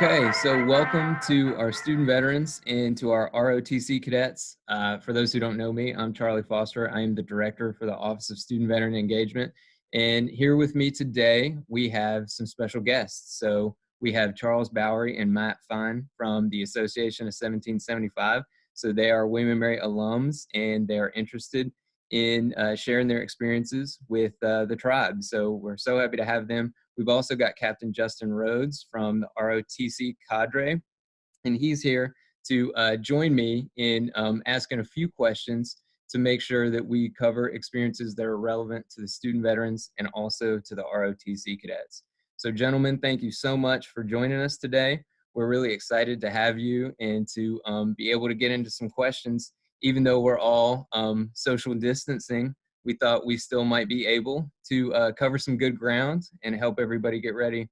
Okay, so welcome to our student veterans and to our ROTC cadets. For those who don't know me, I'm Charlie Foster. I am the director for the Office of Student Veteran Engagement. And here with me today, we have some special guests. So we have Charles Bowery and Matt Fine from the Association of 1775. So they are William & Mary alums, and they are interested in sharing their experiences with the tribe. So we're so happy to have them. We've also got Captain Justin Rhodes from the ROTC cadre, and he's here to join me in asking a few questions to make sure that we cover experiences that are relevant to the student veterans and also to the ROTC cadets. So gentlemen, thank you so much for joining us today. We're really excited to have you and to be able to get into some questions. Even though we're all social distancing, we thought we still might be able to cover some good ground and help everybody get ready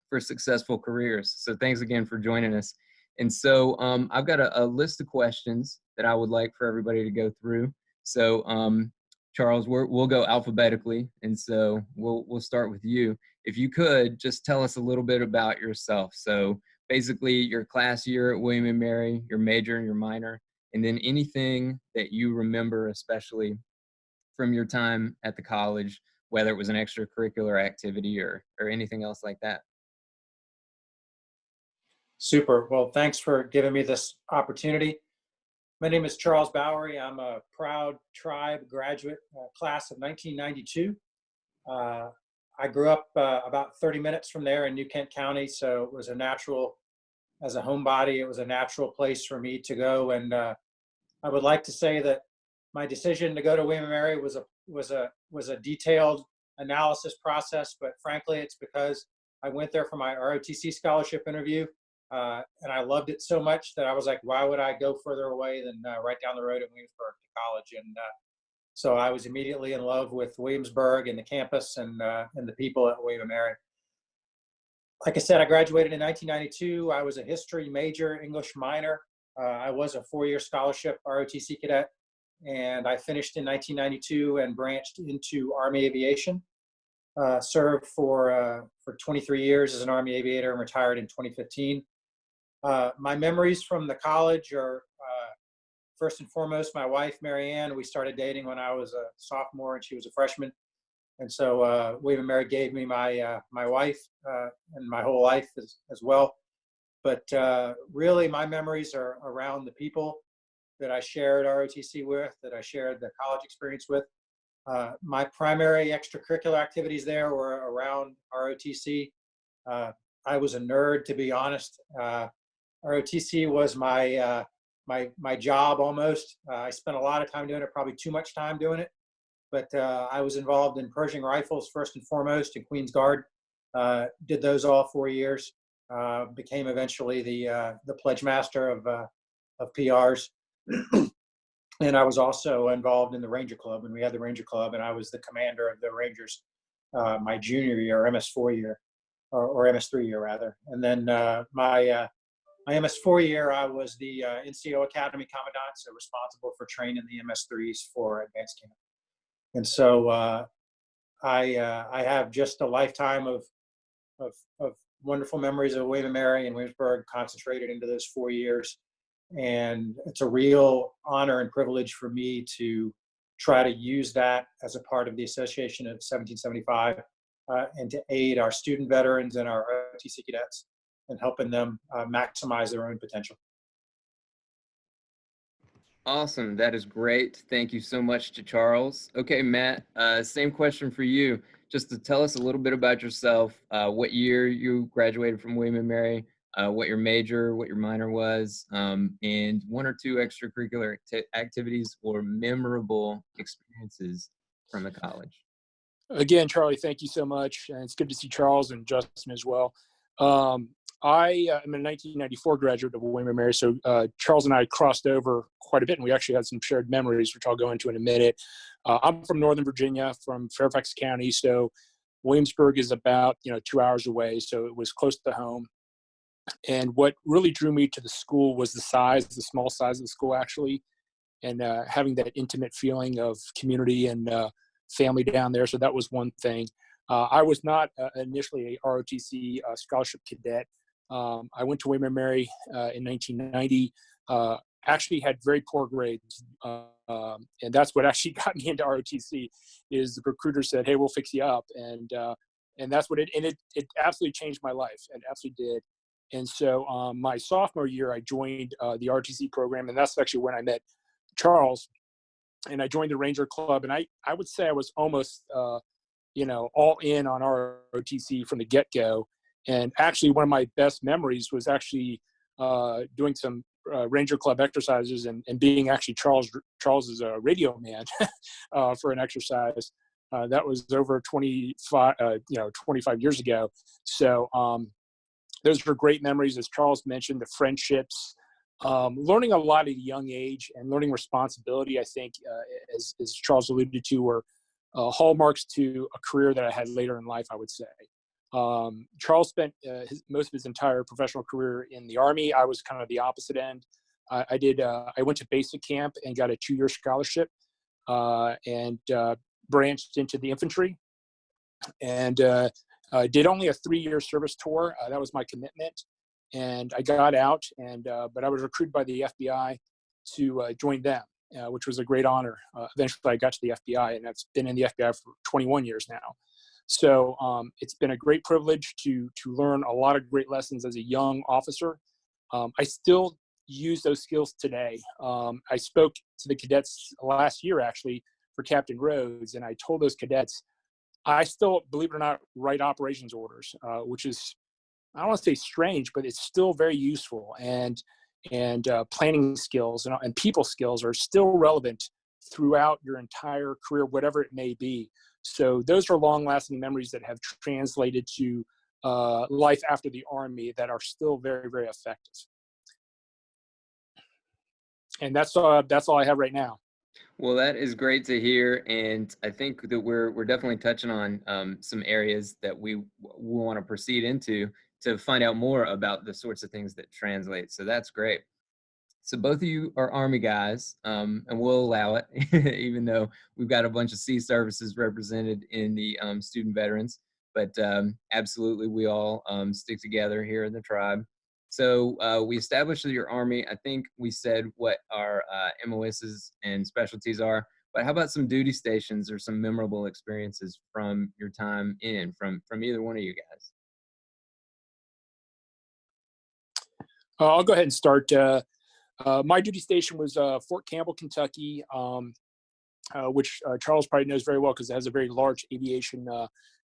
for successful careers. So thanks again for joining us. And so I've got a list of questions that I would like for everybody to go through. So Charles, we'll go alphabetically, and so we'll start with you. If you could just tell us a little bit about yourself. So basically your class year at William & Mary, your major and your minor, and then anything that you remember especially from your time at the college, whether it was an extracurricular activity or anything else like that. Super. Well, thanks for giving me this opportunity. My name is Charles Bowery. I'm a proud tribe graduate, class of 1992. I grew up about 30 minutes from there in New Kent County, so it was a natural, as a homebody, it was a natural place for me to go. And I would like to say that my decision to go to William & Mary was a detailed analysis process, but frankly, it's because I went there for my ROTC scholarship interview, and I loved it so much that I was like, why would I go further away than right down the road at Williamsburg to college? And so I was immediately in love with Williamsburg and the campus and the people at William & Mary. Like I said, I graduated in 1992. I was a history major, English minor. I was a four-year scholarship ROTC cadet, and I finished in 1992 and branched into Army aviation. Served for 23 years as an Army aviator and retired in 2015. My memories from the college are, first and foremost, my wife, Mary Ann. We started dating when I was a sophomore and she was a freshman. And so William & Mary gave me my wife and my whole life as well. But really, my memories are around the people that I shared ROTC with, that I shared the college experience with. My primary extracurricular activities there were around ROTC. I was a nerd, to be honest. ROTC was my job almost. I spent a lot of time doing it, probably too much time doing it. But I was involved in Pershing rifles first and foremost, in Queen's Guard. Did those all 4 years. Became eventually the pledge master of PRs. And I was also involved in the Ranger Club, and we had the Ranger Club, and I was the commander of the Rangers my junior year, MS4 year, or MS3 year rather. And then my MS4 year, I was the NCO Academy Commandant, so responsible for training the MS3s for advanced camp. And so I have just a lifetime of wonderful memories of William & Mary and Williamsburg concentrated into those 4 years. And it's a real honor and privilege for me to try to use that as a part of the Association of 1775 and to aid our student veterans and our ROTC cadets in helping them maximize their own potential. Awesome. That is great. Thank you so much to Charles. Okay, Matt, same question for you. Just to tell us a little bit about yourself, what year you graduated from William & Mary, what your major, what your minor was, and one or two extracurricular activities or memorable experiences from the college. Again, Charlie, thank you so much. And it's good to see Charles and Justin as well. I am a 1994 graduate of William & Mary, so Charles and I crossed over quite a bit, and we actually had some shared memories, which I'll go into in a minute. I'm from Northern Virginia, from Fairfax County, so Williamsburg is about 2 hours away, so it was close to home. And what really drew me to the school was the small size of the school, actually, and having that intimate feeling of community and family down there. So that was one thing. I was not initially a ROTC scholarship cadet. I went to William & Mary in 1990. Actually had very poor grades, and that's what actually got me into ROTC. Is the recruiter said, "Hey, we'll fix you up," and that's what it absolutely changed my life. It absolutely did. And so my sophomore year, I joined the ROTC program, and that's actually when I met Charles. And I joined the Ranger Club, and I would say I was almost all in on ROTC from the get-go. And actually, one of my best memories was actually doing some Ranger Club exercises and being actually Charles's radio man for an exercise. That was over 25 years ago. So those were great memories, as Charles mentioned, the friendships, learning a lot at a young age, and learning responsibility. I think, as Charles alluded to, were hallmarks to a career that I had later in life, I would say. Charles spent most of his entire professional career in the Army. I was kind of the opposite end. I went to basic camp and got a 2-year scholarship, and branched into the infantry, and did only a 3-year service tour. That was my commitment, and I got out, but I was recruited by the FBI to join them, which was a great honor. Eventually, I got to the FBI, and I've been in the FBI for 21 years now. So it's been a great privilege to learn a lot of great lessons as a young officer. I still use those skills today. I spoke to the cadets last year, actually, for Captain Rhodes, and I told those cadets, I still, believe it or not, write operations orders, which is, I don't want to say strange, but it's still very useful. And planning skills and people skills are still relevant throughout your entire career, whatever it may be. So those are long-lasting memories that have translated to life after the Army that are still very, very effective. And that's all I have right now. Well, that is great to hear, and I think that we're definitely touching on some areas that we want to proceed into to find out more about the sorts of things that translate. So that's great. So both of you are Army guys, and we'll allow it, even though we've got a bunch of sea services represented in the student veterans. But absolutely, we all stick together here in the tribe. So we established that your Army. I think we said what our MOSs and specialties are. But how about some duty stations or some memorable experiences from your time from either one of you guys? I'll go ahead and start. My duty station was Fort Campbell, Kentucky, which Charles probably knows very well because it has a very large aviation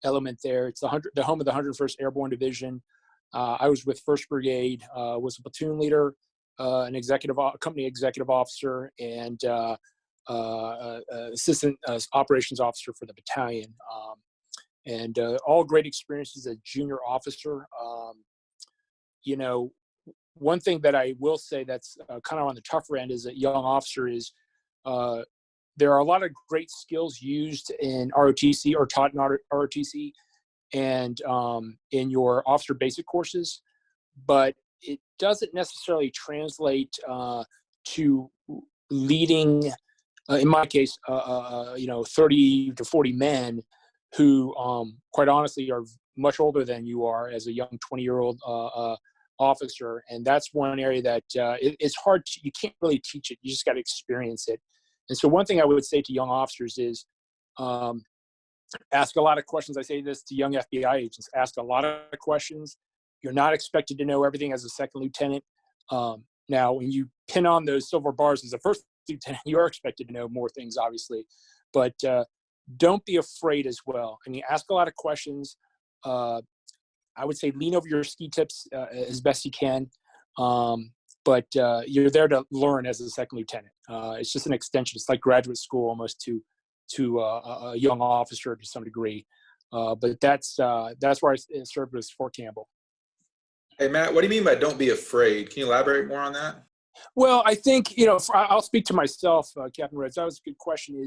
element there. It's the home of the 101st Airborne Division. I was with 1st Brigade, was a platoon leader, an company executive officer, and assistant operations officer for the battalion. And all great experiences as a junior officer. One thing that I will say that's kind of on the tougher end as a young officer is there are a lot of great skills used in ROTC or taught in ROTC and in your officer basic courses, but it doesn't necessarily translate to leading, in my case, 30 to 40 men who, quite honestly, are much older than you are as a young 20-year-old officer. And that's one area that it's hard you can't really teach it. You just got to experience it. And so one thing I would say to young officers is ask a lot of questions. I say this to young FBI agents, ask a lot of questions. You're not expected to know everything as a second lieutenant. Now, when you pin on those silver bars as a first lieutenant, you are expected to know more things, obviously. But don't be afraid as well. I mean, ask a lot of questions. I would say lean over your ski tips as best you can. But you're there to learn as a second lieutenant. It's just an extension. It's like graduate school almost to a young officer to some degree. But that's where I served as Fort Campbell. Hey, Matt, what do you mean by don't be afraid? Can you elaborate more on that? Well, I think, I'll speak to myself, Captain Rhodes. That was a good question.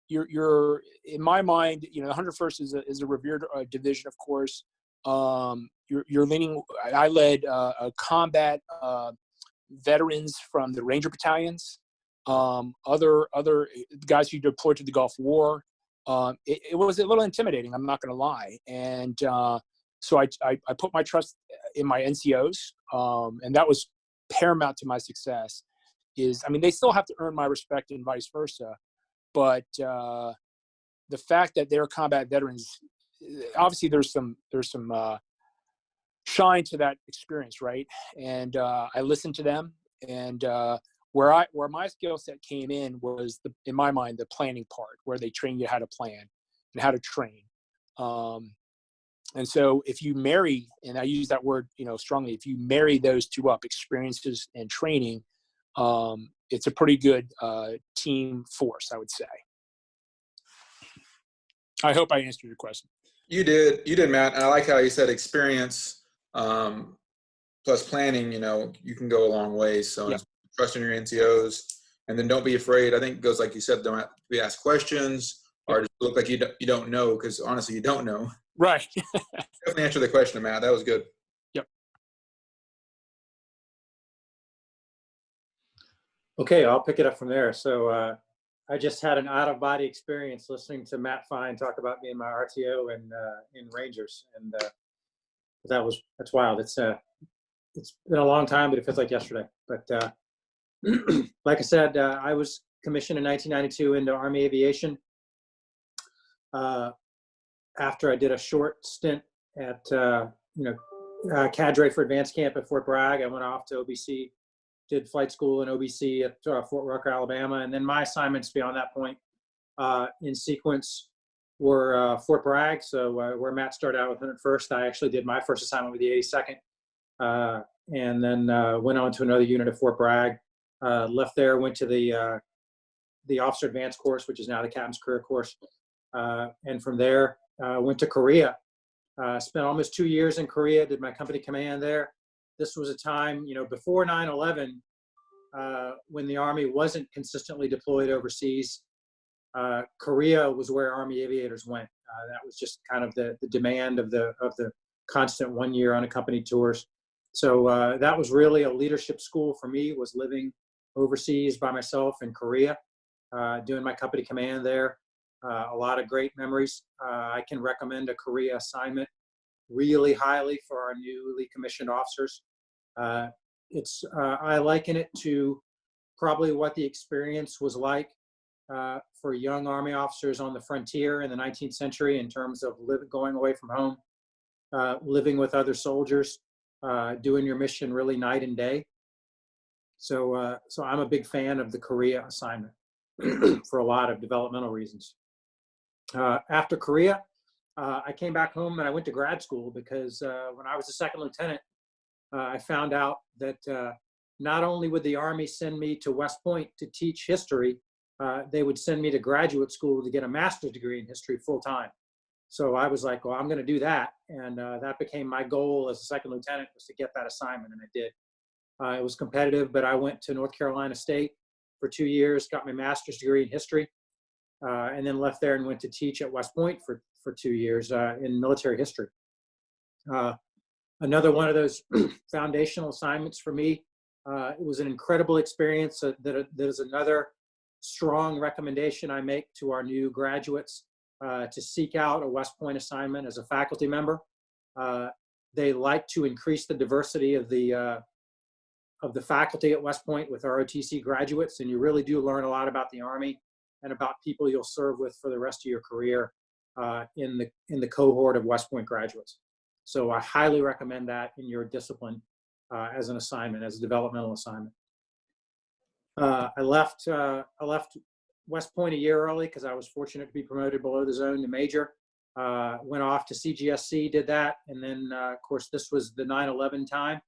You're in my mind, the 101st is a revered division, of course. You're leaning. I led combat veterans from the Ranger battalions, other guys who deployed to the Gulf War. It was a little intimidating, I'm not going to lie, and So I put my trust in my NCOs, and that was paramount to my success. I mean, they still have to earn my respect and vice versa, but the fact that they're combat veterans, obviously there's some shine to that experience, right? And I listened to them, and where my skill set came in was, in my mind, the planning part, where they train you how to plan and how to train. And so if you marry, and I use that word, strongly, if you marry those two up, experiences and training, it's a pretty good team force, I would say. I hope I answered your question. You did, Matt. And I like how you said experience plus planning. You can go a long way. So Yep. Trust in your NCOs, and then don't be afraid. I think it goes like you said. Don't have to be asked questions or just look like you don't know, because honestly, you don't know. Right. Definitely answer the question, Matt. That was good. Yep. Okay, I'll pick it up from there. So I just had an out-of-body experience listening to Matt Fine talk about me and my RTO and in Rangers, and that's wild. It's been a long time, but it feels like yesterday. But like I said, I was commissioned in 1992 into Army Aviation. After I did a short stint at cadre for advanced camp at Fort Bragg, I went off to OBC, did flight school in OBC at Fort Rucker, Alabama, and then my assignments beyond that point in sequence were Fort Bragg. So where Matt started out with 101st, I actually did my first assignment with the 82nd, and then went on to another unit at Fort Bragg. Left there, went to the Officer Advanced course, which is now the Captain's Career course, and from there went to Korea. Spent almost 2 years in Korea, did my company command there. This was a time, before 9/11, when the Army wasn't consistently deployed overseas. Korea was where Army aviators went. That was just kind of the demand of the constant 1 year unaccompanied tours. So that was really a leadership school for me, was living overseas by myself in Korea, doing my company command there. A lot of great memories. I can recommend a Korea assignment really highly for our newly commissioned officers. I liken it to probably what the experience was like for young Army officers on the frontier in the 19th century in terms of going away from home, living with other soldiers, doing your mission really night and day. So I'm a big fan of the Korea assignment for a lot of developmental reasons. After Korea, I came back home and I went to grad school because when I was a second lieutenant, I found out that not only would the Army send me to West Point to teach history, they would send me to graduate school to get a master's degree in history full time. So I was like, well, I'm going to do that. And that became my goal as a second lieutenant, was to get that assignment, and I did. It was competitive, but I went to North Carolina State for 2 years, got my master's degree in history, and then left there and went to teach at West Point for 2 years in military history. Another one of those foundational assignments for me. It was an incredible experience. That is another strong recommendation I make to our new graduates to seek out a West Point assignment as a faculty member. They like to increase the diversity of the faculty at West Point with ROTC graduates, and you really do learn a lot about the Army and about people you'll serve with for the rest of your career in the cohort of West Point graduates. So I highly recommend that in your discipline as an assignment, as a developmental assignment. I left West Point a year early because I was fortunate to be promoted below the zone to major. Went off to CGSC, did that, and then of course this was the 9/11 time.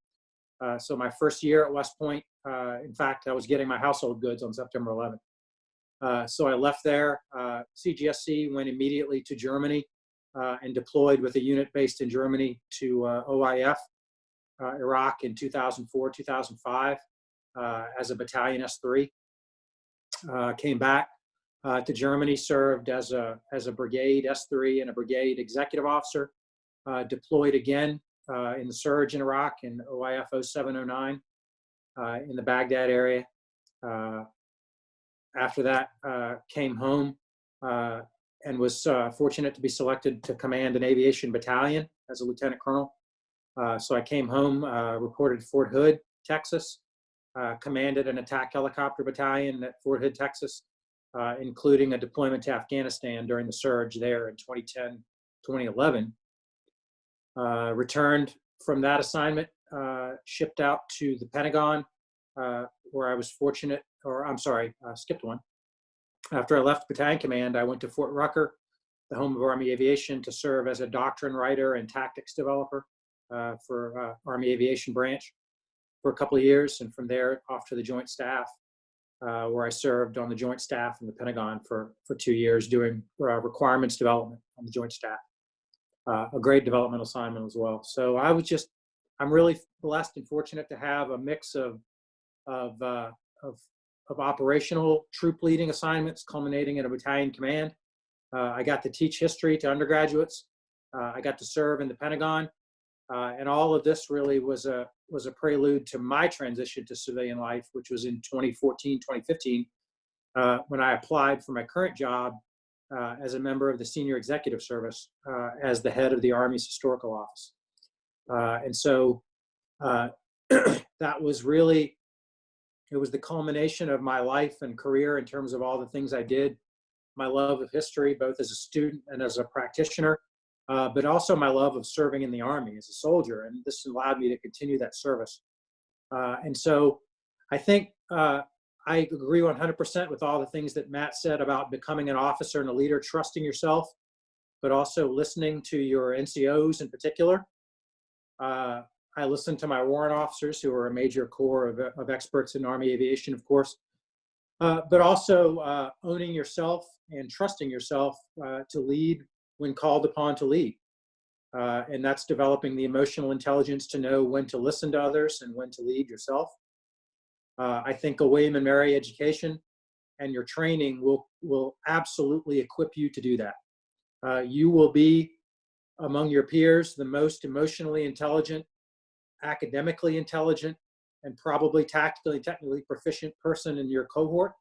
So my first year at West Point, in fact, I was getting my household goods on September 11th. So I left there. CGSC, went immediately to Germany and deployed with a unit based in Germany to OIF, Iraq in 2004, 2005 as a battalion S3. Came back to Germany, served as a brigade S3 and a brigade executive officer. Deployed again in the surge in Iraq in OIF 0709 in the Baghdad area. After that, came home and was fortunate to be selected to command an aviation battalion as a lieutenant colonel. So I came home, reported to Fort Hood, Texas, commanded an attack helicopter battalion at Fort Hood, Texas, including a deployment to Afghanistan during the surge there in 2010, 2011. Returned from that assignment, shipped out to the Pentagon, where I was fortunate, skipped one. After I left Battalion Command, I went to Fort Rucker, the home of Army Aviation, to serve as a doctrine writer and tactics developer for Army Aviation branch for a couple of years, and from there off to the Joint Staff, where I served on the Joint Staff in the Pentagon for 2 years doing requirements development on the Joint Staff. A great developmental assignment as well. So I'm really blessed and fortunate to have a mix of operational troop leading assignments culminating in a battalion command. I got to teach history to undergraduates. I got to serve in the Pentagon. And all of this really was a prelude to my transition to civilian life, which was in 2014, 2015, when I applied for my current job as a member of the Senior Executive Service as the head of the Army's Historical Office. And so that was really, it was the culmination of my life and career in terms of all the things I did, my love of history, both as a student and as a practitioner, but also my love of serving in the Army as a soldier. And this allowed me to continue that service. And so I think I agree 100% with all the things that Matt said about becoming an officer and a leader, trusting yourself, but also listening to your NCOs in particular. I listened to my warrant officers, who are a major core of experts in Army aviation, of course, but also owning yourself and trusting yourself to lead when called upon to lead. And that's developing the emotional intelligence to know when to listen to others and when to lead yourself. I think a William & Mary education and your training will absolutely equip you to do that. You will be, among your peers, the most emotionally intelligent, academically intelligent, and probably tactically and technically proficient person in your cohort.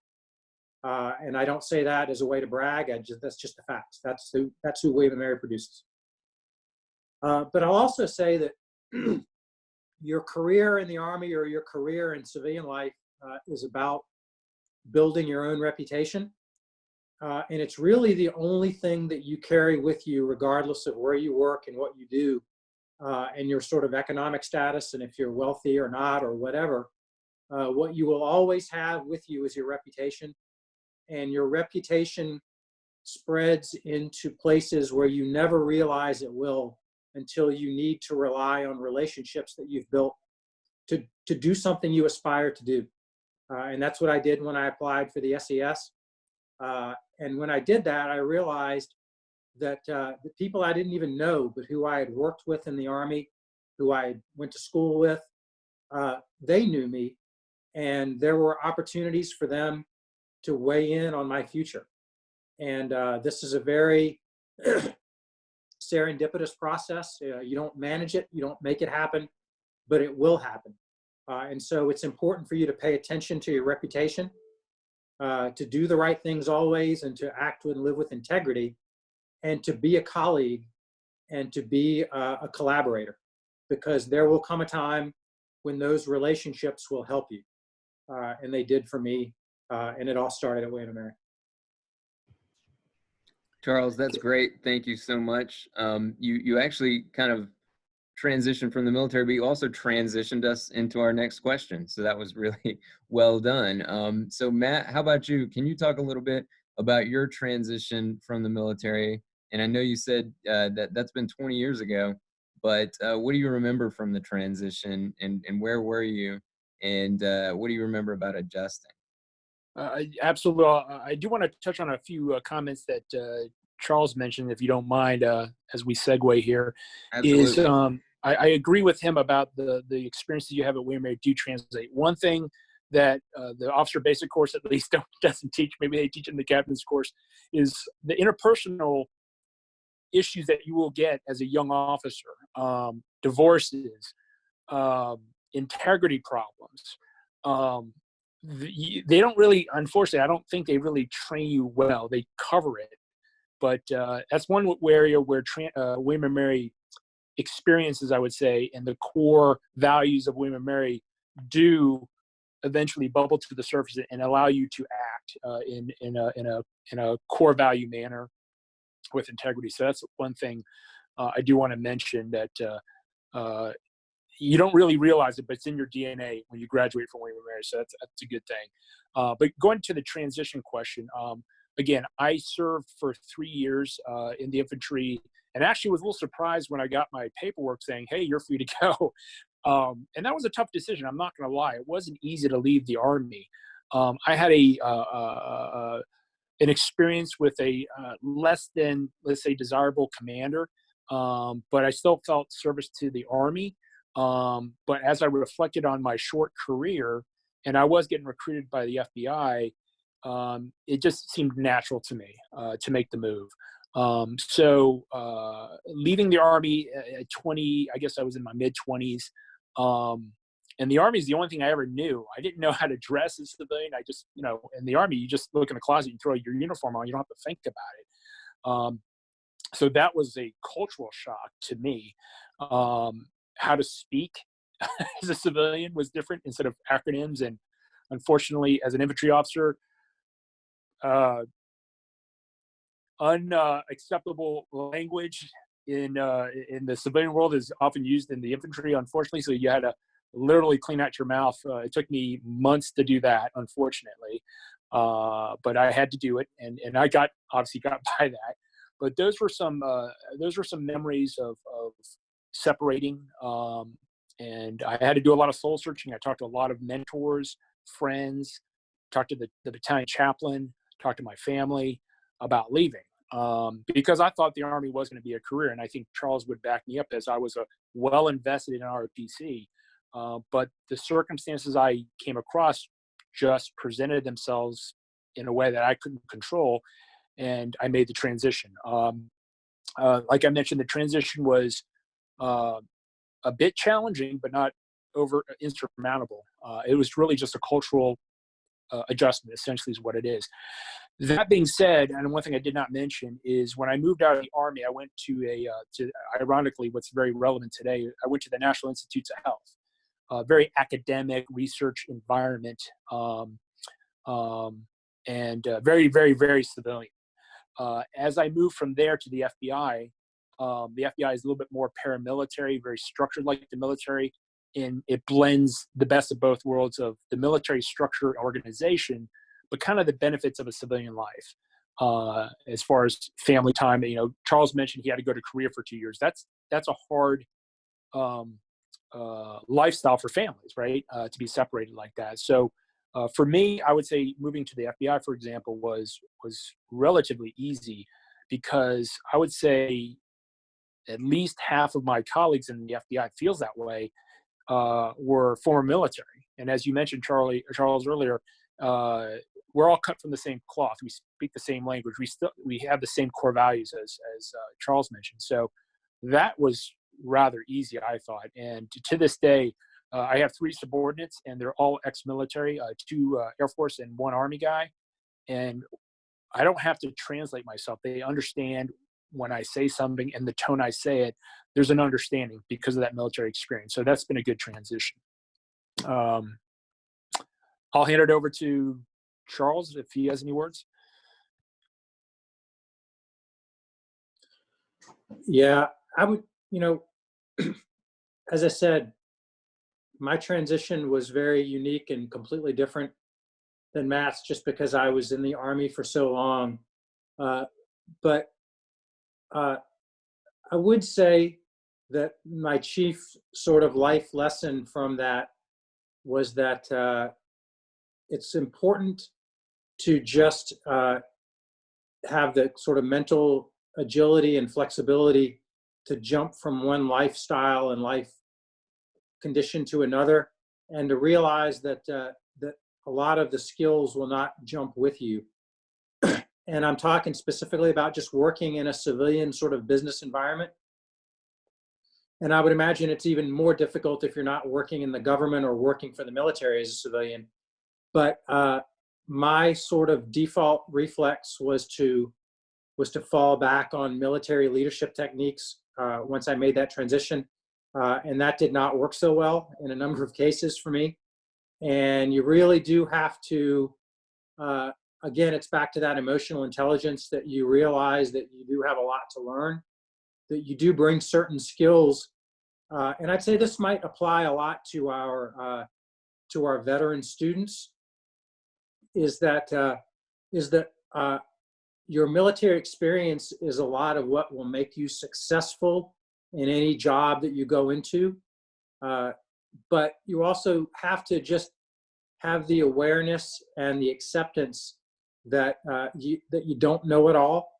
And I don't say that as a way to brag. That's just the facts. That's who William & Mary produces. But I'll also say that your career in the Army or your career in civilian life is about building your own reputation. And it's really the only thing that you carry with you, regardless of where you work and what you do, and your sort of economic status, and if you're wealthy or not or whatever. What you will always have with you is your reputation. And your reputation spreads into places where you never realize it will, until you need to rely on relationships that you've built to do something you aspire to do. And that's what I did when I applied for the SES. And when I did that, I realized that the people I didn't even know, but who I had worked with in the Army, who I went to school with, they knew me. And there were opportunities for them to weigh in on my future. And this is a very serendipitous process. You don't manage it, you don't make it happen, but it will happen. And so it's important for you to pay attention to your reputation, to do the right things always, and to act and live with integrity, and to be a colleague and to be a collaborator, because there will come a time when those relationships will help you. And they did for me. And it all started at W&M Core. Charles, that's great. Thank you so much. You actually kind of transitioned from the military, but you also transitioned us into our next question. So that was really well done. So Matt, how about you? Can you talk a little bit about your transition from the military? And I know you said that's been 20 years ago, but what do you remember from the transition, and where were you? And what do you remember about adjusting? Absolutely. I do want to touch on a few comments that Charles mentioned, if you don't mind, as we segue here. Absolutely. Is I agree with him about the experiences you have at W&M do translate. One thing that the officer basic course at least doesn't teach, maybe they teach in the captain's course, is the interpersonal issues that you will get as a young officer, divorces, integrity problems. They don't really, unfortunately, I don't think they really train you well. They cover it, but that's one area where William & Mary experiences, I would say, and the core values of William & Mary do eventually bubble to the surface and allow you to act in a core value manner with integrity. So that's one thing I do want to mention, that you don't really realize it, but it's in your DNA when you graduate from William & Mary. So that's a good thing. But going to the transition question, again, I served for 3 years in the infantry, and actually was a little surprised when I got my paperwork saying, hey, you're free to go. And that was a tough decision. I'm not going to lie. It wasn't easy to leave the Army. I had an experience with a less than, let's say, desirable commander, but I still felt service to the Army. But as I reflected on my short career, and I was getting recruited by the FBI, it just seemed natural to me to make the move. So leaving the Army at 20, I guess I was in my mid-20s, and the Army is the only thing I ever knew. I didn't know how to dress as a civilian. I just, in the Army, you just look in the closet, you throw your uniform on, you don't have to think about it. So that was a cultural shock to me. How to speak as a civilian was different instead of acronyms. And unfortunately, as an infantry officer, unacceptable language in the civilian world is often used in the infantry, unfortunately. So you had to literally clean out your mouth. It took me months to do that, unfortunately. But I had to do it, and I obviously got by that. But those were some memories of separating, and I had to do a lot of soul searching. I talked to a lot of mentors, friends, talked to the battalion chaplain, talked to my family about leaving, because I thought the Army was going to be a career, and I think Charles would back me up, as I was well invested in ROTC. But the circumstances I came across just presented themselves in a way that I couldn't control, and I made the transition. Like I mentioned, the transition was a bit challenging, but not insurmountable. It was really just a cultural adjustment, essentially, is what it is. That being said, and one thing I did not mention is when I moved out of the Army, I went to ironically, what's very relevant today, I went to the National Institutes of Health, a very academic research environment, and very, very, very civilian. As I moved from there to the FBI is a little bit more paramilitary, very structured like the military, and it blends the best of both worlds of the military structure and organization, but kind of the benefits of a civilian life. As far as family time, Charles mentioned he had to go to Korea for 2 years. That's a hard lifestyle for families, right? To be separated like that. So for me, I would say moving to the FBI, for example, was relatively easy, because I would say at least half of my colleagues in the FBI feels that way, were former military. And as you mentioned, Charles earlier, we're all cut from the same cloth. We speak the same language. We have the same core values as Charles mentioned. So that was rather easy, I thought. And to this day, I have 3 subordinates, and they're all ex-military, 2 Air Force and 1 Army guy. And I don't have to translate myself. They understand when I say something and the tone I say it. There's an understanding because of that military experience. So that's been a good transition. I'll hand it over to Charles if he has any words. Yeah, I would, as I said, my transition was very unique and completely different than Matt's, just because I was in the Army for so long. But I would say that my chief sort of life lesson from that was that it's important to just have the sort of mental agility and flexibility to jump from one lifestyle and life condition to another, and to realize that that a lot of the skills will not jump with you. And I'm talking specifically about just working in a civilian sort of business environment. And I would imagine it's even more difficult if you're not working in the government or working for the military as a civilian. But my sort of default reflex was to fall back on military leadership techniques once I made that transition. And that did not work so well in a number of cases for me. And you really do have to, again, it's back to that emotional intelligence, that you realize that you do have a lot to learn, that you do bring certain skills. And I'd say this might apply a lot to our veteran students, is that your military experience is a lot of what will make you successful in any job that you go into. But you also have to just have the awareness and the acceptance that you don't know it all,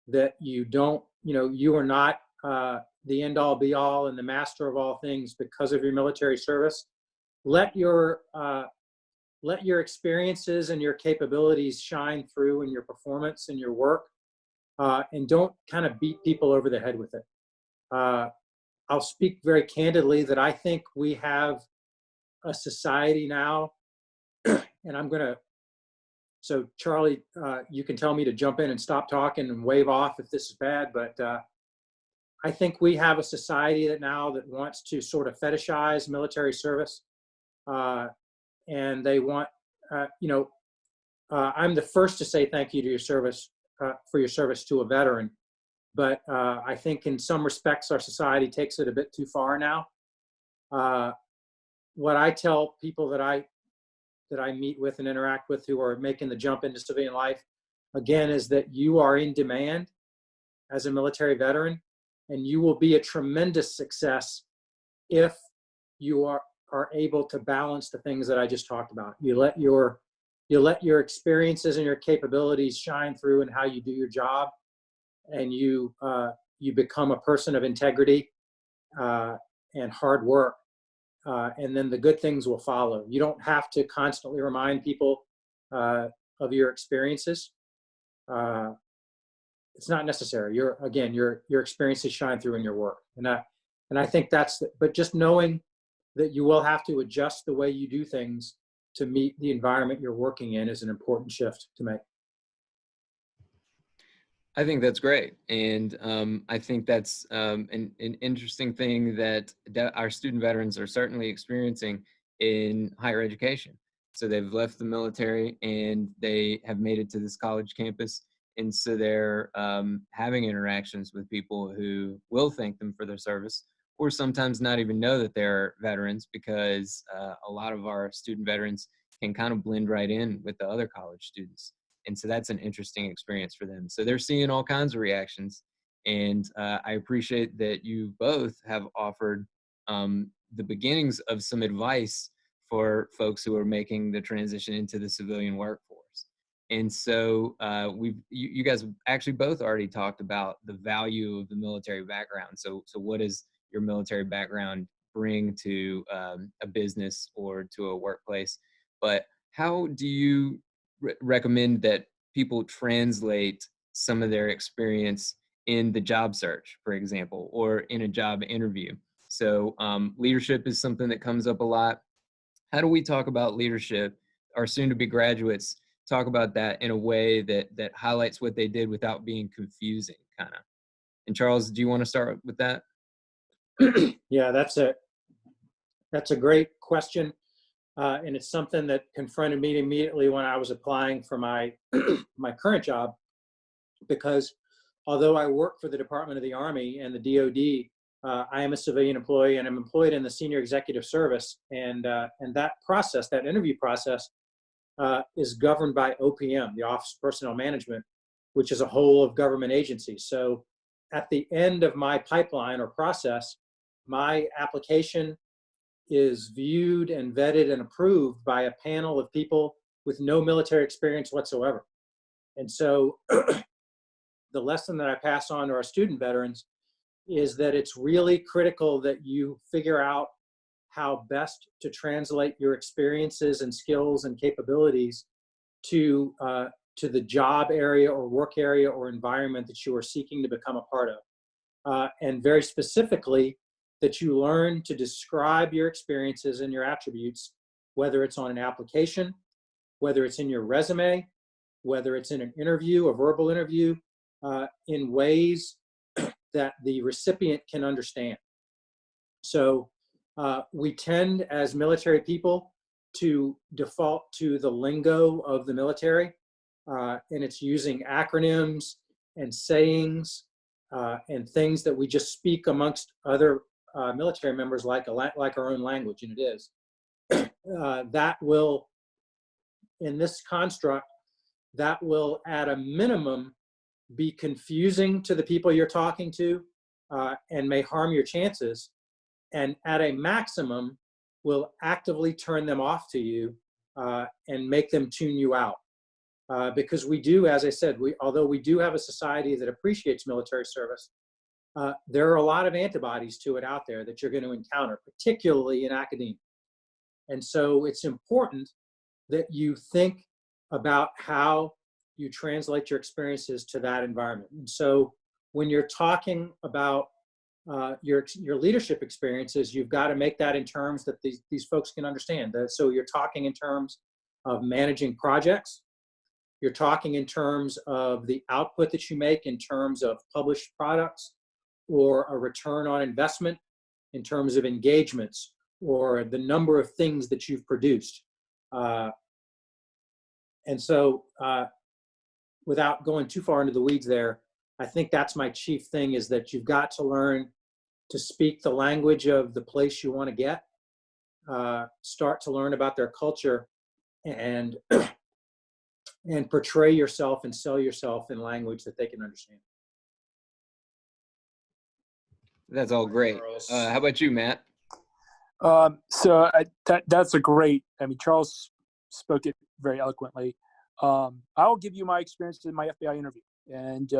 that you don't, you are not the end all be all and the master of all things because of your military service. Let your experiences and your capabilities shine through in your performance and your work, and don't kind of beat people over the head with it. I'll speak very candidly that I think we have a society now, and so Charlie, you can tell me to jump in and stop talking and wave off if this is bad, but I think we have a society that wants to sort of fetishize military service. And they want, I'm the first to say thank you to your service, for your service to a veteran. But I think in some respects, our society takes it a bit too far now. What I tell people that I meet with and interact with who are making the jump into civilian life, again, is that you are in demand as a military veteran, and you will be a tremendous success if you are able to balance the things that I just talked about. You let your experiences and your capabilities shine through in how you do your job, and you become a person of integrity and hard work, and then the good things will follow. You don't have to constantly remind people of your experiences. It's not necessary. Your experiences shine through in your work, and I think but just knowing that you will have to adjust the way you do things to meet the environment you're working in is an important shift to make. I think that's great. And I think that's an interesting thing that our student veterans are certainly experiencing in higher education. So they've left the military and they have made it to this college campus. And so they're having interactions with people who will thank them for their service, or sometimes not even know that they're veterans, because a lot of our student veterans can kind of blend right in with the other college students. And so that's an interesting experience for them. So they're seeing all kinds of reactions. And I appreciate that you both have offered the beginnings of some advice for folks who are making the transition into the civilian workforce. And so you guys actually both already talked about the value of the military background. So what does your military background bring to a business or to a workplace? But how do you recommend that people translate some of their experience in the job search, for example, or in a job interview? So leadership is something that comes up a lot. How do we talk about leadership? Our soon-to-be graduates talk about that in a way that highlights what they did without being confusing, kind of. And Charles, do you want to start with that? Yeah, that's a great question. And it's something that confronted me immediately when I was applying for my my current job, because although I work for the Department of the Army and the DoD, I am a civilian employee, and I'm employed in the senior executive service. And that process, that interview process, is governed by OPM, the Office of Personnel Management, which is a whole of government agency. So at the end of my pipeline or process, my application is viewed and vetted and approved by a panel of people with no military experience whatsoever. And so the lesson that I pass on to our student veterans is that it's really critical that you figure out how best to translate your experiences and skills and capabilities to the job area or work area or environment that you are seeking to become a part of. And very specifically, that you learn to describe your experiences and your attributes, whether it's on an application, whether it's in your resume, whether it's in an interview, a verbal interview, in ways that the recipient can understand. So we tend as military people to default to the lingo of the military, and it's using acronyms and sayings and things that we just speak amongst other military members like our own language, and it is. That will, in this construct, that will at a minimum be confusing to the people you're talking to and may harm your chances, and at a maximum will actively turn them off to you and make them tune you out. Because we do, as I said, although we do have a society that appreciates military service, there are a lot of antibodies to it out there that you're going to encounter, particularly in academia. And so it's important that you think about how you translate your experiences to that environment. And so when you're talking about your leadership experiences, you've got to make that in terms that these folks can understand. So you're talking in terms of managing projects. You're talking in terms of the output that you make in terms of published products, or a return on investment in terms of engagements, or the number of things that you've produced. And so without going too far into the weeds there, I think that's my chief thing, is that you've got to learn to speak the language of the place you want to get, start to learn about their culture, and and portray yourself and sell yourself in language that they can understand. That's all great. How about you, Matt? That's a great, I mean, Charles spoke it very eloquently. I'll give you my experience in my FBI interview. And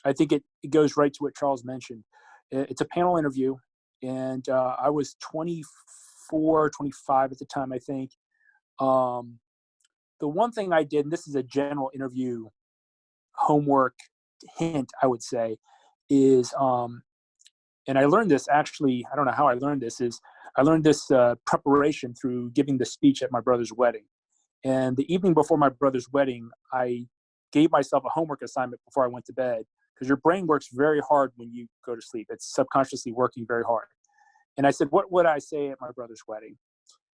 I think it goes right to what Charles mentioned. It's a panel interview, and I was 24, 25 at the time, I think. The one thing I did, and this is a general interview homework hint, I would say, is, and I learned this actually, I don't know how I learned this, is I learned this preparation through giving the speech at my brother's wedding. And the evening before my brother's wedding, I gave myself a homework assignment before I went to bed, because your brain works very hard when you go to sleep. It's subconsciously working very hard. And I said, what would I say at my brother's wedding?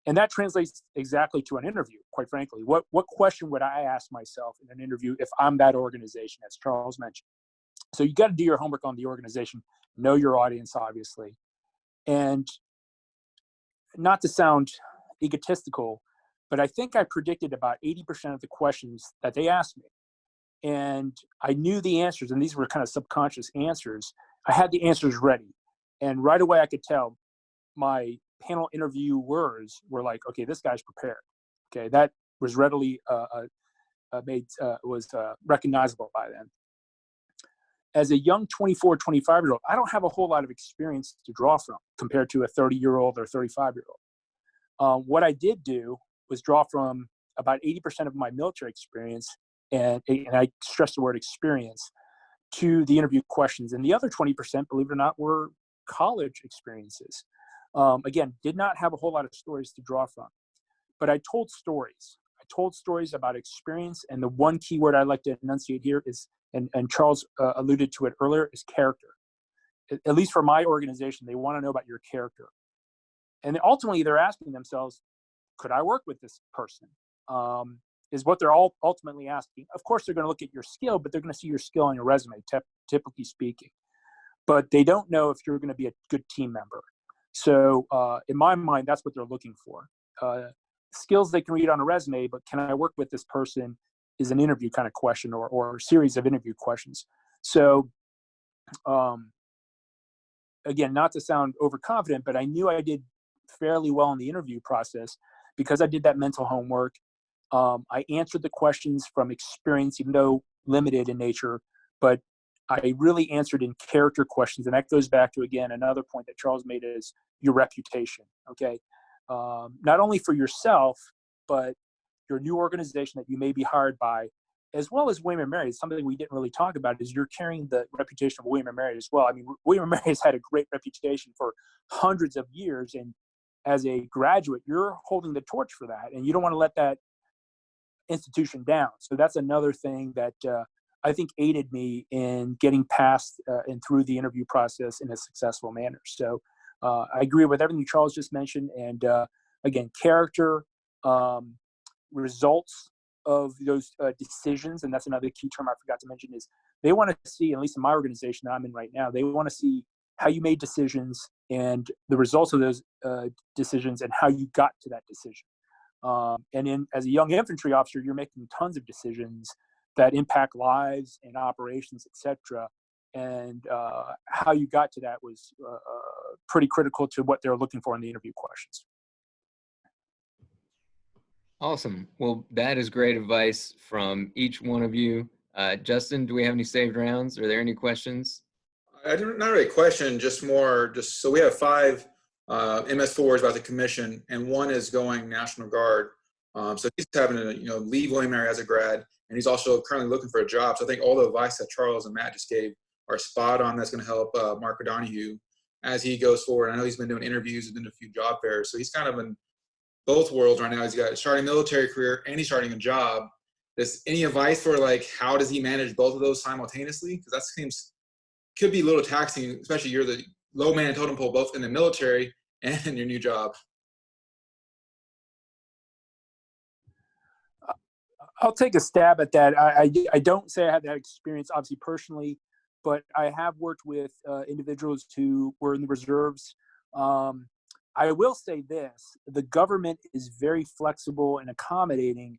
And that translates exactly to an interview, quite frankly. What question would I ask myself in an interview if I'm that organization, as Charles mentioned? So you got to do your homework on the organization, know your audience, obviously. And not to sound egotistical, but I think I predicted about 80% of the questions that they asked me. And I knew the answers, and these were kind of subconscious answers. I had the answers ready. And right away I could tell my panel interviewers were like, okay, this guy's prepared. Okay, that was readily recognizable by them. As a young 24, 25-year-old, I don't have a whole lot of experience to draw from compared to a 30-year-old or 35-year-old. What I did do was draw from about 80% of my military experience, and I stress the word experience, to the interview questions. And the other 20%, believe it or not, were college experiences. Again, did not have a whole lot of stories to draw from, but I told stories. I told stories about experience, and the one key word I'd like to enunciate here is, and Charles alluded to it earlier, is character. At least for my organization, they want to know about your character. And ultimately, they're asking themselves, could I work with this person? Is what they're all ultimately asking. Of course, they're going to look at your skill, but they're going to see your skill on your resume, typically speaking. But they don't know if you're going to be a good team member. So in my mind, that's what they're looking for. Skills they can read on a resume, but can I work with this person is an interview kind of question, or a series of interview questions. So again, not to sound overconfident, but I knew I did fairly well in the interview process because I did that mental homework. I answered the questions from experience, even though limited in nature, but I really answered in character questions. And that goes back to, again, another point that Charles made, is your reputation, okay? Not only for yourself, but your new organization that you may be hired by, as well as William & Mary. Something we didn't really talk about is you're carrying the reputation of William & Mary as well. I mean, William & Mary has had a great reputation for hundreds of years, and as a graduate, you're holding the torch for that, and you don't want to let that institution down. So that's another thing that I think aided me in getting past and through the interview process in a successful manner. So I agree with everything Charles just mentioned. And again, character, results of those decisions, and that's another key term I forgot to mention, is they want to see, at least in my organization that I'm in right now, they want to see how you made decisions and the results of those decisions and how you got to that decision. And as a young infantry officer, you're making tons of decisions that impact lives and operations, etc. And how you got to that was pretty critical to what they're looking for in the interview questions. Awesome. Well, that is great advice from each one of you. Justin, do we have any saved rounds? Are there any questions? Not really a question, just more, so we have 5 MS4s about to commission, and 1 is going National Guard. So he's having to, leave William & Mary as a grad, and he's also currently looking for a job. So I think all the advice that Charles and Matt just gave are spot on. That's going to help Mark O'Donohue as he goes forward. I know he's been doing interviews and been to a few job fairs, so he's kind of in both worlds right now. He's got a starting military career and he's starting a job. Any advice for how does he manage both of those simultaneously? Because that seems could be a little taxing, especially you're the low man totem pole both in the military and in your new job. I'll take a stab at that. I don't say I have that experience, obviously, personally, but I have worked with individuals who were in the reserves. I will say this: the government is very flexible and accommodating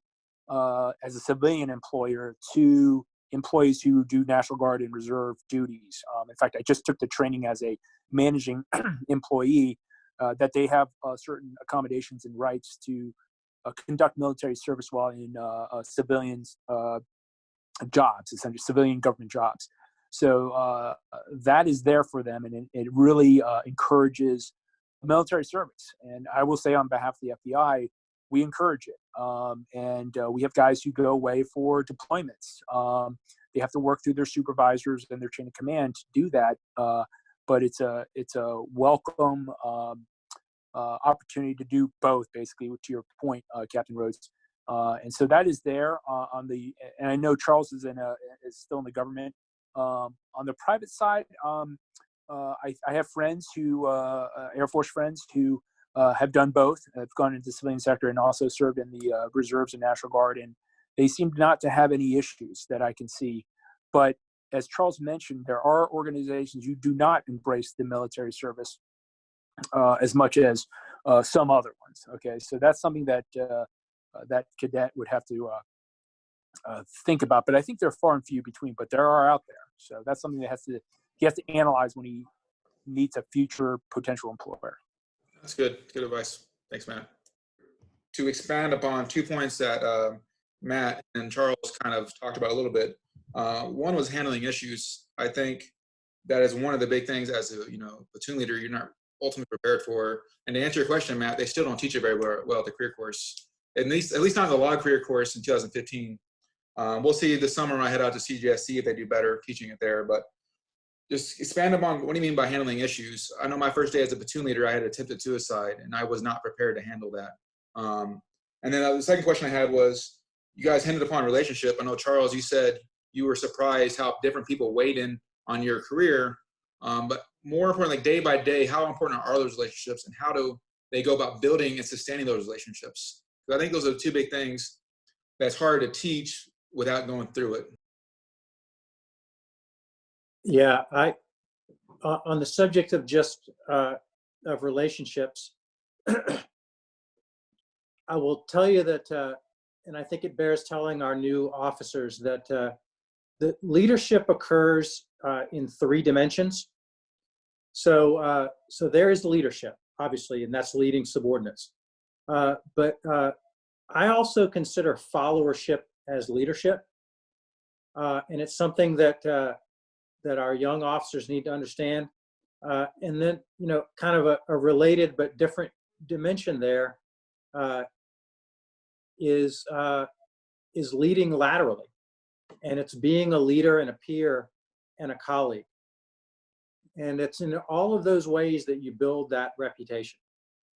as a civilian employer to employees who do National Guard and Reserve duties. In fact, I just took the training as a managing employee that they have certain accommodations and rights to conduct military service while in civilians' jobs, essentially civilian government jobs. So that is there for them, and it really encourages military service. And I will say on behalf of the FBI, we encourage it. And we have guys who go away for deployments. They have to work through their supervisors and their chain of command to do that. But it's a welcome opportunity to do both, basically, to your point, Captain Rhodes. And so that is there and I know Charles is still in the government. On the private side, I have friends Air Force friends who have done both, have gone into the civilian sector and also served in the reserves and National Guard, and they seem not to have any issues that I can see. But as Charles mentioned, there are organizations who do not embrace the military service as much as some other ones. Okay, so that's something that that cadet would have to think about. But I think they're far and few between. But there are out there, so that's something that he has to analyze when he meets a future potential employer. That's good. Good advice. Thanks, Matt. To expand upon 2 points that Matt and Charles kind of talked about a little bit. One was handling issues. I think that is one of the big things as a platoon leader you're not ultimately prepared for. And to answer your question, Matt, they still don't teach it very well at the career course. At least not in the law career course in 2015. We'll see this summer when I head out to CJSC if they do better teaching it there. But just expand upon what do you mean by handling issues? I know my first day as a platoon leader, I had attempted suicide, and I was not prepared to handle that. And then the second question I had was, you guys hinted upon relationship. I know, Charles, you said you were surprised how different people weighed in on your career. But more importantly, day by day, how important are those relationships, and how do they go about building and sustaining those relationships? Because I think those are the 2 big things that's hard to teach without going through it. Yeah, on the subject of just of relationships, I will tell you that, and I think it bears telling our new officers that the leadership occurs in 3 dimensions. So there is leadership, obviously, and that's leading subordinates. But I also consider followership as leadership, and it's something that our young officers need to understand. And then, kind of a related but different dimension there is leading laterally, and it's being a leader and a peer and a colleague. And it's in all of those ways that you build that reputation.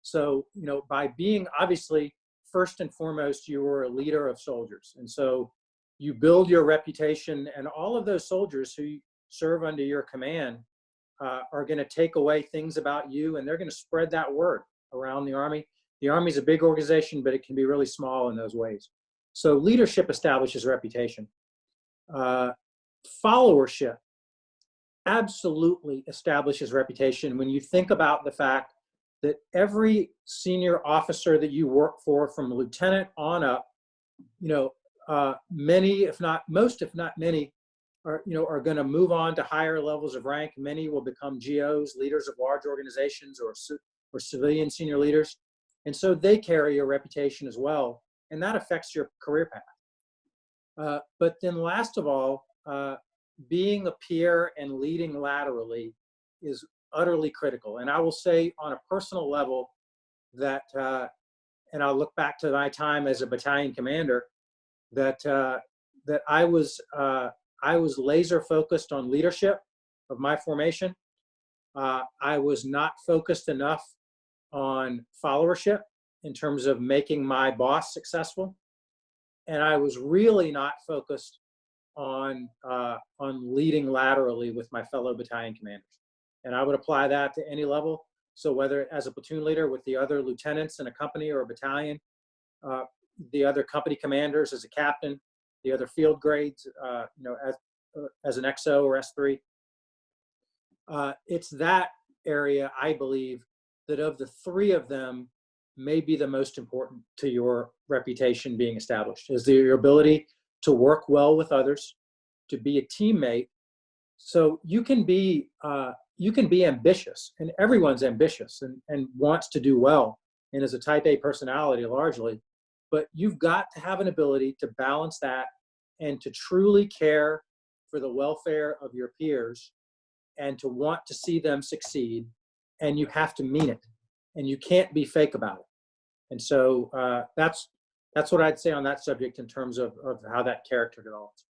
So, by being, obviously, first and foremost, you were a leader of soldiers. And so you build your reputation, and all of those soldiers who serve under your command are going to take away things about you, and they're going to spread that word around the Army. The Army is a big organization, but it can be really small in those ways. So leadership establishes reputation. Followership absolutely establishes reputation. When you think about the fact that every senior officer that you work for, from lieutenant on up, many, if not most, if not many, are going to move on to higher levels of rank. Many will become GOs, leaders of large organizations, or civilian senior leaders. And so they carry a reputation as well, and that affects your career path. But then last of all, being a peer and leading laterally is utterly critical. And I will say on a personal level that, and I'll look back to my time as a battalion commander, that I was laser focused on leadership of my formation. I was not focused enough on followership in terms of making my boss successful. And I was really not focused on leading laterally with my fellow battalion commanders. And I would apply that to any level. So whether as a platoon leader with the other lieutenants in a company or a battalion, the other company commanders as a captain, the other field grades, as an XO or S3. It's that area, I believe, that of the three of them may be the most important to your reputation being established, is your ability to work well with others, to be a teammate. So you can be ambitious, and everyone's ambitious and wants to do well, and is a type A personality largely, but you've got to have an ability to balance that and to truly care for the welfare of your peers and to want to see them succeed. And you have to mean it, and you can't be fake about it. And so that's what I'd say on that subject in terms of how that character develops.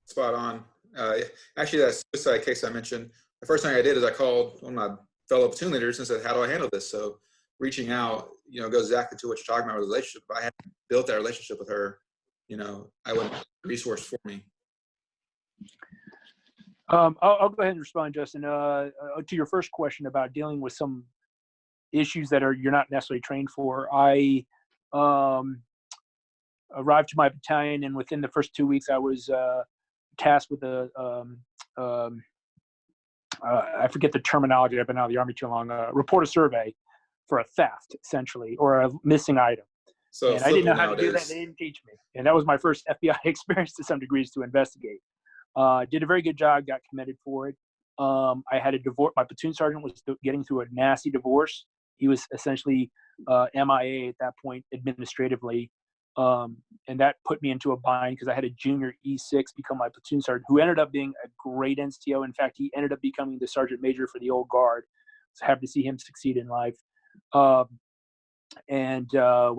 Spot on. Actually, that suicide case I mentioned, the first thing I did is I called one of my fellow platoon leaders and said, how do I handle this? So reaching out, goes exactly to what you're talking about with the relationship. If I hadn't built that relationship with her, I wouldn't have a resource for me. I'll go ahead and respond, Justin. To your first question about dealing with some issues that you're not necessarily trained for. I arrived to my battalion, and within the first 2 weeks, I was tasked with I forget the terminology. I've been out of the Army too long. Report a survey for a theft, essentially, or a missing item. So and I didn't know how nowadays. to do that. They didn't teach me, and that was my first FBI experience to some degrees to investigate. Did a very good job. Got commended for it. I had a divorce. My platoon sergeant was getting through a nasty divorce. He was essentially MIA at that point administratively. And that put me into a bind because I had a junior E6 become my platoon sergeant, who ended up being a great NCO. In fact, he ended up becoming the sergeant major for the old guard. So happy to see him succeed in life. What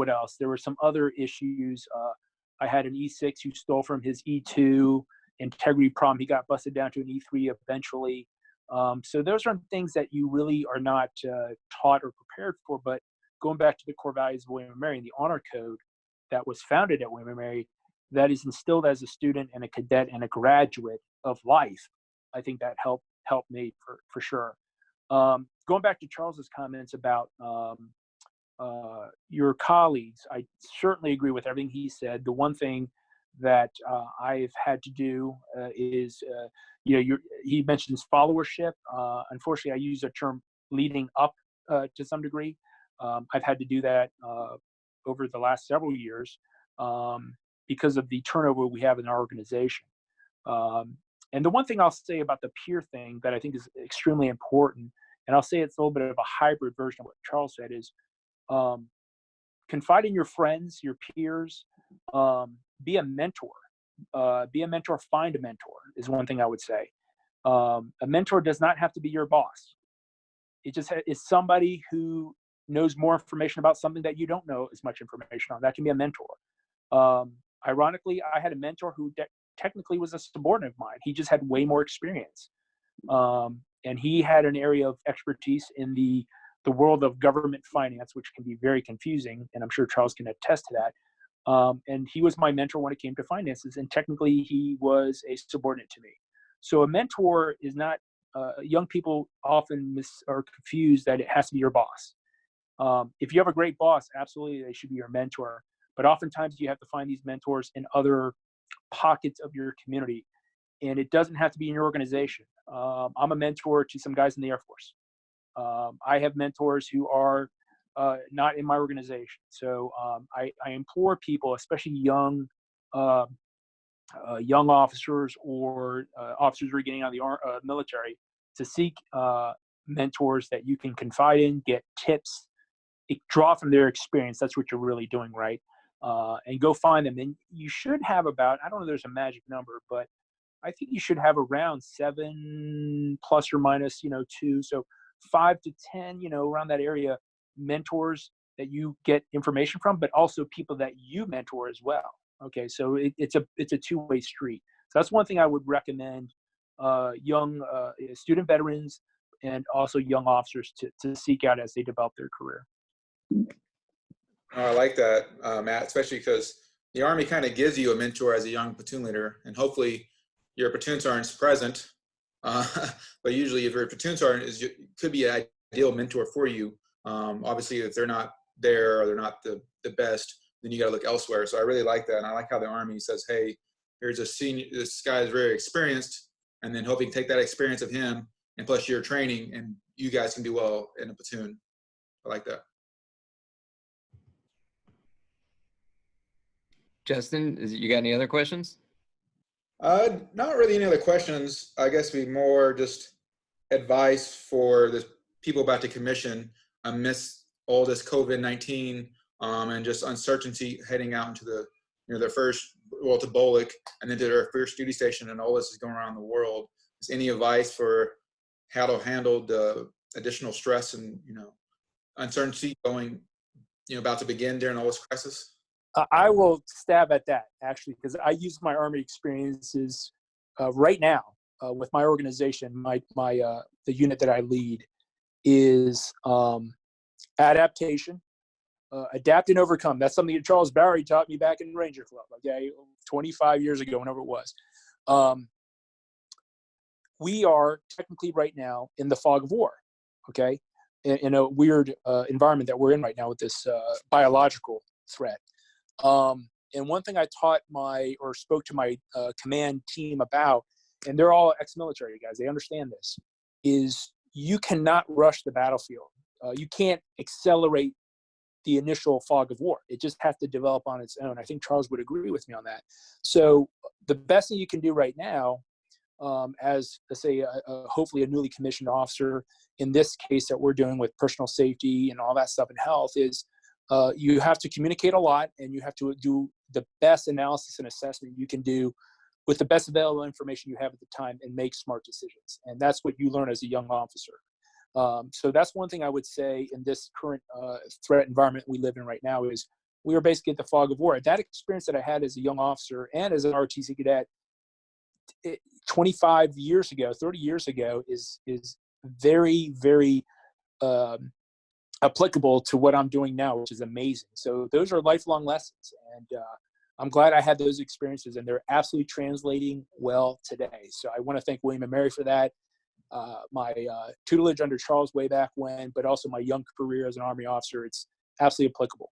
else? There were some other issues. I had an E6 who stole from his E2. Integrity problem. He got busted down to an E3 eventually. So those are things that you really are not taught or prepared for. But going back to the core values of W&M Mary and the honor code that was founded at W&M Mary, that is instilled as a student and a cadet and a graduate of life. I think that helped me for sure. Going back to Charles's comments about your colleagues, I certainly agree with everything he said. The one thing that I've had to do is, he mentions followership. Unfortunately, I use the term leading up to some degree. I've had to do that over the last several years because of the turnover we have in our organization. And the one thing I'll say about the peer thing that I think is extremely important, and I'll say it's a little bit of a hybrid version of what Charles said, is confide in your friends, your peers, be a mentor. Find a mentor is one thing I would say. A mentor does not have to be your boss. It just is somebody who knows more information about something that you don't know as much information on. That can be a mentor. Ironically, I had a mentor who technically was a subordinate of mine. He just had way more experience. And he had an area of expertise in the world of government finance, which can be very confusing. And I'm sure Charles can attest to that. And he was my mentor when it came to finances. And technically, he was a subordinate to me. So a mentor is not, young people often are confused that it has to be your boss. If you have a great boss, absolutely, they should be your mentor. But oftentimes you have to find these mentors in other pockets of your community. And it doesn't have to be in your organization. I'm a mentor to some guys in the Air Force. I have mentors who are not in my organization. So I implore people, especially young officers or officers who are getting out of the military, to seek mentors that you can confide in, get tips, draw from their experience. That's what you're really doing, right? And go find them. And you should have about, I don't know if there's a magic number, but I think you should have around 7 plus or minus, 2. So 5 to 10, around that area, mentors that you get information from, but also people that you mentor as well. Okay, so it's a two-way street. So that's one thing I would recommend young student veterans and also young officers to seek out as they develop their career. I like that, Matt, especially because the Army kind of gives you a mentor as a young platoon leader, and hopefully your platoon sergeant's present. But usually if your platoon sergeant could be an ideal mentor for you. Obviously, if they're not there or they're not the best, then you got to look elsewhere. So I really like that. And I like how the Army says, hey, here's a senior, this guy is very experienced, and then hoping to take that experience of him and plus your training, and you guys can do well in a platoon. I like that. Justin, you got any other questions? Not really any other questions. I guess be more just advice for the people about to commission amidst all this COVID-19 and just uncertainty heading out into the, their first, well, to BOLC and then to their first duty station, and all this is going around the world. Is any advice for how to handle the additional stress and, uncertainty going, about to begin during all this crisis? I will stab at that, actually, because I use my Army experiences right now with my organization. The unit that I lead is adaptation, adapt and overcome. That's something that Charles Bowery taught me back in Ranger Club, okay, 25 years ago, whenever it was. We are technically right now in the fog of war, okay, in a weird environment that we're in right now with this biological threat. And one thing I spoke to my command team about, and they're all ex-military guys, they understand this, is you cannot rush the battlefield. You can't accelerate the initial fog of war. It just has to develop on its own. I think Charles would agree with me on that. So the best thing you can do right now, as, let's say, hopefully a newly commissioned officer, in this case that we're doing with personal safety and all that stuff in health, is you have to communicate a lot, and you have to do the best analysis and assessment you can do with the best available information you have at the time, and make smart decisions. And that's what you learn as a young officer. So that's one thing I would say in this current threat environment we live in right now, is we are basically at the fog of war. That experience that I had as a young officer and as an ROTC cadet 25 years ago, 30 years ago is very, very applicable to what I'm doing now, which is amazing. So those are lifelong lessons, and I'm glad I had those experiences, and they're absolutely translating well today. So I want to thank W&M Mary for that, my tutelage under Charles way back when, but also my young career as an Army officer. It's absolutely applicable.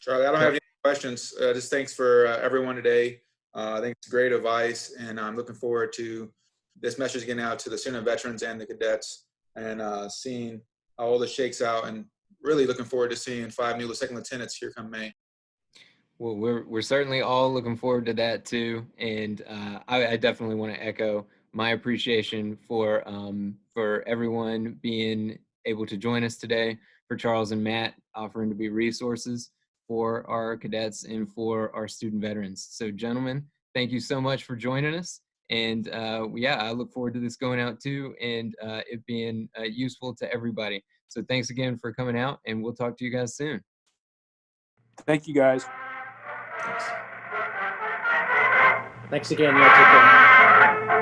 Charlie, I don't have any questions. Just thanks for everyone today. I think it's great advice, and I'm looking forward to this message getting out to the student veterans and the cadets, and seeing how all this shakes out, and really looking forward to seeing 5 new second lieutenants here come May. Well, we're certainly all looking forward to that too, and I definitely want to echo my appreciation for everyone being able to join us today, for Charles and Matt offering to be resources for our cadets and for our student veterans. So gentlemen, thank you so much for joining us. And yeah, I look forward to this going out too, and it being useful to everybody. So thanks again for coming out, and we'll talk to you guys soon. Thank you, guys. Thanks again. Yeah, take care.